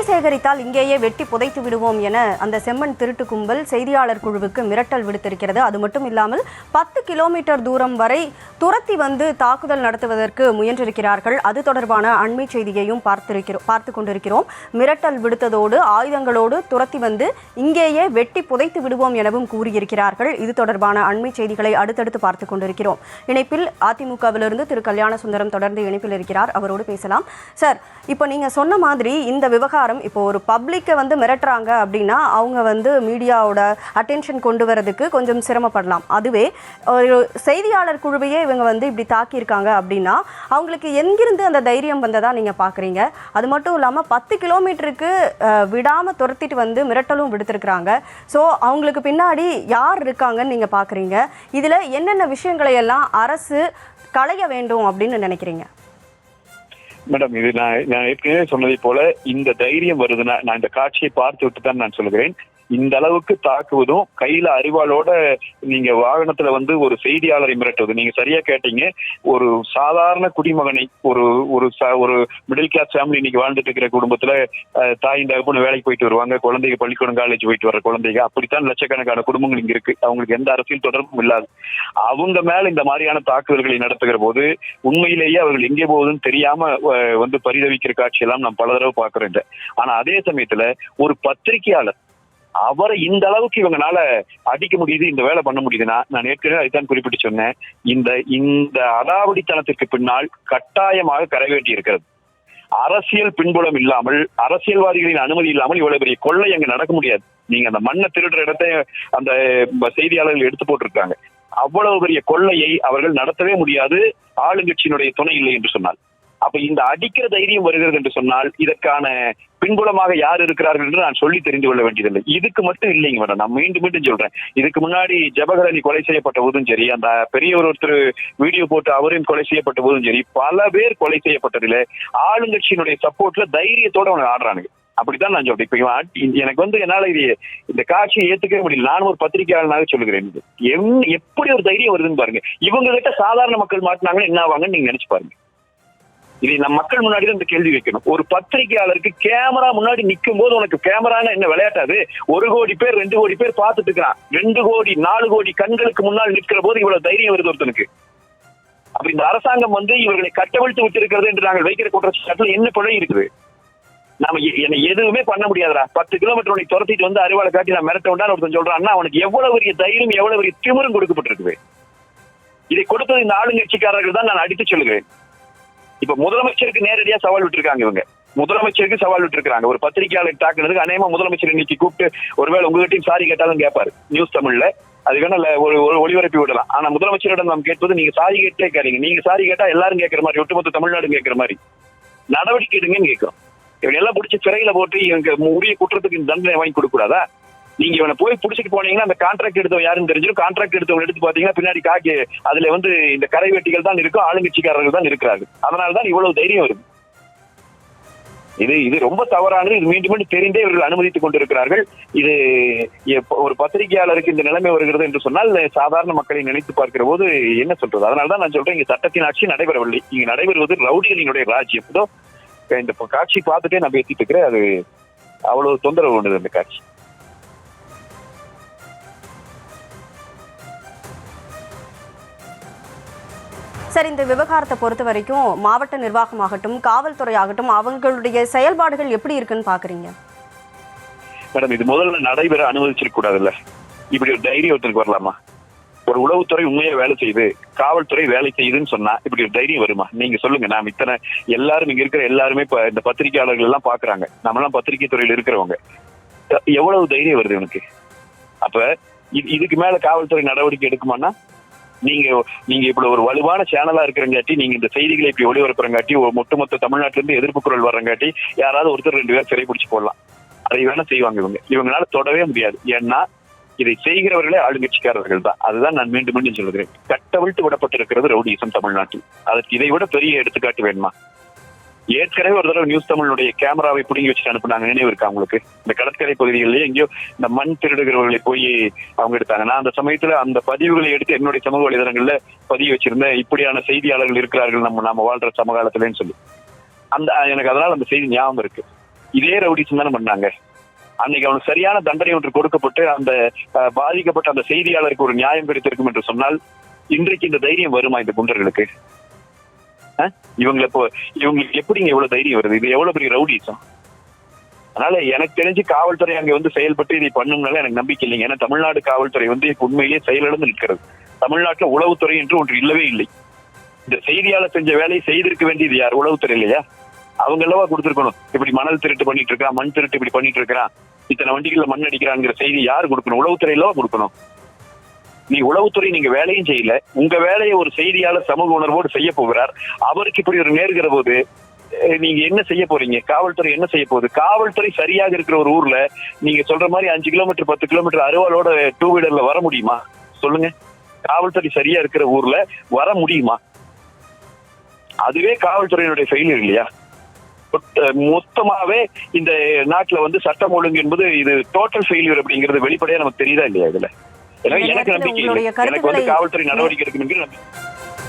சேகரித்தால் இங்கேயே வெட்டி புதைத்து விடுவோம் என அந்த செம்மண் திருட்டு கும்பல் செய்தியாளர் குழுவுக்கு மிரட்டல் விடுத்திருக்கிறது. அது மட்டும் இல்லாமல் 10 கிலோமீட்டர் தூரம் வரை துரத்தி வந்து தாக்குதல் நடத்துவதற்கு முயன்றிருக்கிறார்கள். அது தொடர்பான அண்மை செய்தியையும் பார்த்து கொண்டிருக்கிறோம். மிரட்டல் விடுத்ததோடு ஆயுதங்களோடு துரத்தி வந்து இங்கேயே வெட்டி புதைத்து விடுவோம் எனவும் கூறியிருக்கிறார்கள். இது தொடர்பான அண்மை செய்திகளை அடுத்தடுத்து பார்த்து கொண்டிருக்கிறோம். இணைப்பில் அதிமுகவிலிருந்து திரு கல்யாண சுந்தரம் தொடர்ந்து இணைப்பில் இருக்கிறார். அவரோடு பேசலாம். சார், இப்போ நீங்க சொன்ன மாதிரி இந்த விவகாரம் இப்போ ஒரு பப்ளிக்கை வந்து மிரட்டுறாங்க அப்படின்னா அவங்க வந்து மீடியாவோட அட்டென்ஷன் கொண்டு வரதுக்கு கொஞ்சம் சிரமப்படலாம். அதுவே ஒரு செய்தியாளர் குழுவையே இவங்க வந்து இப்படி தாக்கியிருக்காங்க அப்படின்னா அவங்களுக்கு எங்கிருந்து அந்த தைரியம் வந்ததா நீங்க பாக்குறீங்க? அது மட்டும் இல்லாமல் 10 கிலோமீட்டருக்கு விடாம துரத்திட்டு வந்து மிரட்டலும் விடுத்திருக்கிறாங்க. ஸோ அவங்களுக்கு பின்னாடி யார் இருக்காங்கன்னு நீங்க பாக்குறீங்க? இதுல என்னென்ன விஷயங்களை எல்லாம் அரசு களைய வேண்டும் அப்படின்னு நினைக்கிறீங்க? மேடம், இது நான் ஏற்கனவே சொன்னதை போல இந்த தைரியம் வருதுன்னா நான் இந்த காட்சியை பார்த்து விட்டு தான் நான் சொல்கிறேன். இந்த அளவுக்கு தாக்குவதும் கையில அறிவாளோட நீங்க வாகனத்துல வந்து ஒரு செய்தியாளரை மிரட்டுவது, நீங்க சரியா கேட்டீங்க. ஒரு சாதாரண குடிமகனை ஒரு ஒரு மிடில் கிளாஸ் ஃபேமிலி இன்னைக்கு வாழ்ந்துட்டு இருக்கிற குடும்பத்துல தாய் தகப்பன்னு வேலைக்கு போயிட்டு வருவாங்க, குழந்தைங்க பள்ளிக்கூடம் காலேஜ் போயிட்டு வர்ற குழந்தைங்க, அப்படித்தான் லட்சக்கணக்கான குடும்பங்கள் இங்க இருக்கு. அவங்களுக்கு எந்த அரசியல் தொடர்பும் இல்லாது அவங்க மேல இந்த மாதிரியான தாக்குதல்களை நடத்துகிற போது உண்மையிலேயே அவர்கள் எங்கே போவதுன்னு தெரியாம வந்து பரிதவிக்கிற காட்சியெல்லாம் நான் பல தடவை பாக்குறேன். ஆனா அதே சமயத்துல ஒரு பத்திரிகையாளர் அவரை இந்த அளவுக்கு இவங்கனால அடிக்க முடியுது, இந்த வேலை பண்ண முடியுதுன்னா நான் ஏற்கனவே அதுதான் குறிப்பிட்டு சொன்னேன். இந்த அடாவடித்தனத்திற்கு பின்னால் கட்டாயமாக கரைவேட்டி இருக்கிறது. அரசியல் பின்புலம் இல்லாமல், அரசியல்வாதிகளின் அனுமதி இல்லாமல் இவ்வளவு பெரிய கொள்ளை அங்க நடக்க முடியாது. நீங்க அந்த மண்ணை திருடுற இடத்தை அந்த செய்தியாளர்கள் எடுத்து போட்டிருக்காங்க. அவ்வளவு பெரிய கொள்ளையை அவர்கள் நடத்தவே முடியாது ஆளுங்கட்சியினுடைய துணை இல்லை என்று சொன்னால். அப்ப இந்த அடிக்கிற தைரியம் வருகிறது என்று சொன்னால் இதற்கான பின்புலமாக யார் இருக்கிறார்கள் என்று நான் சொல்லி தெரிந்து கொள்ள வேண்டியதில்லை. இதுக்கு மட்டும் இல்லைங்க மேடம், நான் மீண்டும் மீண்டும் சொல்றேன். இதுக்கு முன்னாடி ஜவஹர் அலி கொலை செய்யப்பட்ட போதும் சரி, அந்த பெரியவர் ஒருத்தர் வீடியோ போட்டு அவரையும் கொலை செய்யப்பட்ட போதும் சரி, பல பேர் கொலை செய்யப்பட்டதில்ல ஆளுங்கட்சியினுடைய சப்போர்ட்ல தைரியத்தோட அவங்க ஆடுறானுங்க. அப்படித்தான் நான் சொல்றேன். இப்ப எனக்கு வந்து என்னால இந்த காட்சியை ஏத்துக்கவே முடியல. நானும் ஒரு பத்திரிகையாளனாக சொல்லுகிறேன். எப்படி ஒரு தைரியம் வருதுன்னு பாருங்க. இவங்க கிட்ட சாதாரண மக்கள் மாட்டினாங்கன்னா என்ன ஆவாங்கன்னு நீங்க நினைச்சு பாருங்க. இதை நம்ம மக்கள் முன்னாடி தான் இந்த கேள்வி வைக்கணும். ஒரு பத்திரிகையாளருக்கு கேமரா முன்னாடி நிற்கும் போது உனக்கு கேமரான்னு என்ன விளையாட்டாது? 1 கோடி பேர் 2 கோடி பேர் பார்த்துட்டு இருக்கிறான். 2 கோடி 4 கோடி கண்களுக்கு முன்னால் நிற்கிற போது இவ்வளவு தைரியம் வருது ஒருத்தனுக்கு. அப்ப இந்த அரசாங்கம் வந்து இவர்களை கட்டவிழ்த்து விட்டு இருக்கிறது என்று நாங்கள் வைக்கிற குற்றச்சாட்டுல என்ன பிழை இருக்குது? நாம என்ன எதுவுமே பண்ண முடியாதுடா, 10 கிலோமீட்டர் உனக்கு துரத்திட்டு வந்து அறிவாளை காட்டி நான் மிரட்ட வேண்டாம் ஒருத்தன் சொல்றான்னா அவனுக்கு எவ்வளவு பெரிய தைரியம், எவ்வளவு பெரிய திமிரும் கொடுக்கப்பட்டிருக்குது. இதை கொடுத்தது இந்த ஆளுங்கட்சிக்காரர்கள் தான் நான் அடித்து சொல்லுகிறேன். இப்ப முதலமைச்சருக்கு நேரடியா சவால் விட்டுருக்காங்க. இவங்க முதலமைச்சருக்கு சவால் விட்டுருக்காங்க. ஒரு பத்திரிகையாளர் தாக்குனதுக்கு அநேகமா முதலமைச்சர் இன்னைக்கு கூப்பிட்டு ஒருவேளை உங்ககிட்டயும் சாரி கேட்டாலும் கேட்பாரு நியூஸ் தமிழ்ல. அது வேணா ஒரு ஒளிபரப்பி விடலாம். ஆனா முதலமைச்சரிடம் நாம் கேட்பது நீங்க சாரி கேட்டே கேட்கறீங்க. நீங்க சாரி கேட்டா எல்லாரும் கேட்கிற மாதிரி, ஒட்டுமொத்த தமிழ்நாடு கேட்கிற மாதிரி நடவடிக்கை எடுங்கன்னு கேட்கிறோம். இவங்க எல்லாம் பிடிச்சி சிறையில போட்டு இவங்க உரிய குற்றத்துக்கு தண்டனை வாங்கி கொடுக்க கூடாதா? நீங்க இவனை போய் பிடிச்சிட்டு போனீங்கன்னா அந்த கான்ட்ராக்ட் எடுத்தவங்க யாருன்னு தெரிஞ்சிடும். கான்ட்ராக்ட் எடுத்தவங்க எடுத்து பாத்தீங்கன்னா பின்னாடி காக்கி அதுல வந்து இந்த கரைவெட்டிகள் தான் இருக்கும், ஆளுங்கட்சிக்காரர்கள் தான் இருக்கிறார்கள். அதனாலதான் இவ்வளவு தைரியம் வருது. இது ரொம்ப தவறானது. இது மீண்டும் மீண்டும் தெரிந்தே இவர்கள் அனுமதித்துக் கொண்டிருக்கிறார்கள். இது ஒரு பத்திரிகையாளருக்கு இந்த நிலைமை வருகிறது என்று சொன்னால் சாதாரண மக்களை நினைத்து பார்க்கிற போது என்ன சொல்றது? அதனாலதான் நான் சொல்றேன், இங்க சட்டத்தின் ஆட்சி நடைபெறவில்லை. இங்க நடைபெறுவது ரவுடிகளினுடைய ராஜ்யம். இந்த காட்சி பார்த்துட்டே நான் பேசிட்டு இருக்கிறேன். அது அவ்வளவு தொந்தரவு கொண்டது அந்த காட்சி. சார், இந்த விவகாரத்தை பொறுத்த வரைக்கும் மாவட்ட நிர்வாகமாகட்டும் காவல்துறை ஆகட்டும் அவங்களுடைய செயல்பாடுகள் எப்படி இருக்குன்னு பாக்குறீங்க? மேடம், இது முதல்ல நடைபெற அனுமதிச்சிருக்க கூடாதுல்ல. இப்படி ஒரு தைரியம் ஒருத்தருக்கு வரலாமா? ஒரு உளவுத்துறை உண்மையா வேலை செய்யுது, காவல்துறை வேலை செய்யுதுன்னு சொன்னா இப்படி ஒரு தைரியம் வருமா? நீங்க சொல்லுங்க. நாம் இத்தனை எல்லாரும் இங்க இருக்கிற எல்லாருமே இப்ப இந்த பத்திரிகையாளர்கள் எல்லாம் பாக்குறாங்க. நம்ம எல்லாம் பத்திரிகை துறையில இருக்கிறவங்க. எவ்வளவு தைரியம் வருது இவனுக்கு? அப்ப இதுக்கு மேல காவல்துறை நடவடிக்கை எடுக்குமான்னா நீங்க இப்படி ஒரு வலுவான சேனலா இருக்கிறங்காட்டி, நீங்க இந்த செய்திகளை இப்படி ஒளிபரப்புறங்காட்டி, ஒட்டுமொத்த தமிழ்நாட்டில இருந்து எதிர்ப்பு குரல் வர்றங்காட்டி யாராவது ஒருத்தர் 2 பேர் சிறை பிடிச்சு போடலாம். அதை வேணா செய்வாங்க. இவங்களால தொடவே முடியாது. ஏன்னா இதை செய்கிறவர்களே ஆளுங்கட்சிக்காரர்கள் தான். அதுதான் நான் மீண்டும் மீண்டும் சொல்லுகிறேன். கட்டவிழ்த்து விடப்பட்டிருக்கிறது ரவுடிசம் தமிழ்நாட்டில். அதற்கு இதை விட பெரிய எடுத்துக்காட்டு வேணுமா? ஏற்கனவே ஒரு தடவை நியூஸ் தமிழுடைய கேமராவை பிடிங்கி வச்சுட்டு அனுப்புனாங்க, நினைவு இருக்கா உங்களுக்கு? இந்த கடற்கரை பகுதிகளிலேயே எங்கேயோ இந்த மண் திருடுகிறவர்களை போய் அவங்க எடுத்தாங்க. நான் அந்த சமயத்துல அந்த பதிவுகளை எடுத்து என்னுடைய சமூக வலைதளங்கள்ல பதிவு வச்சிருந்தேன். இப்படியான செய்தியாளர்கள் இருக்கிறார்கள் நம்ம வாழ்ற சமகாலத்துலன்னு சொல்லி. எனக்கு அதனால அந்த செய்தி ஞாபகம் இருக்கு. இதே ரவுடிசம் தானே பண்ணாங்க. அன்னைக்கு அவனுக்கு சரியான தண்டனை ஒன்று கொடுக்கப்பட்டு அந்த பாதிக்கப்பட்ட அந்த செய்தியாளருக்கு ஒரு நியாயம் கிடைத்திருக்கும் என்று சொன்னால் இன்றைக்கு இந்த தைரியம் வருமா இந்த குண்டர்களுக்கு? இவங்களுக்கு எப்படிங்க எவ்வளவு தைரியம் வருது? இது எவ்வளவு பெரிய ரவுடிசம். அதனால எனக்கு தெரிஞ்சு காவல்துறை அங்க வந்து செயல்பட்டு இதை பண்ணும்னால எனக்கு நம்பிக்கை இல்லைங்க. ஏன்னா தமிழ்நாடு காவல்துறை வந்து இப்ப உண்மையிலேயே செயலிழந்து நிற்கிறது. தமிழ்நாட்டுல உளவுத்துறை என்று ஒன்று இல்லவே இல்லை. இந்த செய்தியாளர் செஞ்ச வேலையை செய்திருக்க வேண்டியது யார்? உளவுத்துறை இல்லையா? அவங்க அல்லவா கொடுத்திருக்கணும். இப்படி மணல் திருட்டு பண்ணிட்டு இருக்கான், மண் திருட்டு இப்படி பண்ணிட்டு இருக்கிறான், இத்தனை வண்டிகள்ல மண் அடிக்கிறாங்கிற செய்தி யாரு கொடுக்கணும்? உளவுத்துறை அல்லவா கொடுக்கணும். நீ உளவுத்துறை நீங்க வேலையும் செய்யல. உங்க வேலையை ஒரு செய்தியாளர் சமூக உணர்வோடு செய்ய போகிறார். அவருக்கு இப்படி ஒரு நேர்கிற போது நீங்க என்ன செய்ய போறீங்க? காவல்துறை என்ன செய்ய போகுது? காவல்துறை சரியாக இருக்கிற ஒரு ஊர்ல நீங்க சொல்ற மாதிரி 5 கிலோமீட்டர் 10 கிலோமீட்டர் அருவாளோட 2 வீலர்ல வர முடியுமா? சொல்லுங்க. காவல்துறை சரியா இருக்கிற ஊர்ல வர முடியுமா? அதுவே காவல்துறையினுடைய ஃபெயிலியர் இல்லையா? மொத்தமாவே இந்த நாட்டுல வந்து சட்டம் ஒழுங்கு என்பது இது டோட்டல் ஃபெயிலியர் அப்படிங்கிறது வெளிப்படையா நமக்கு தெரியுதா இல்லையா? இதுல எனக்கு நம்பிக்கை இல்லை. எனக்கு வந்து காவல்துறை நடவடிக்கை எடுக்கணும்.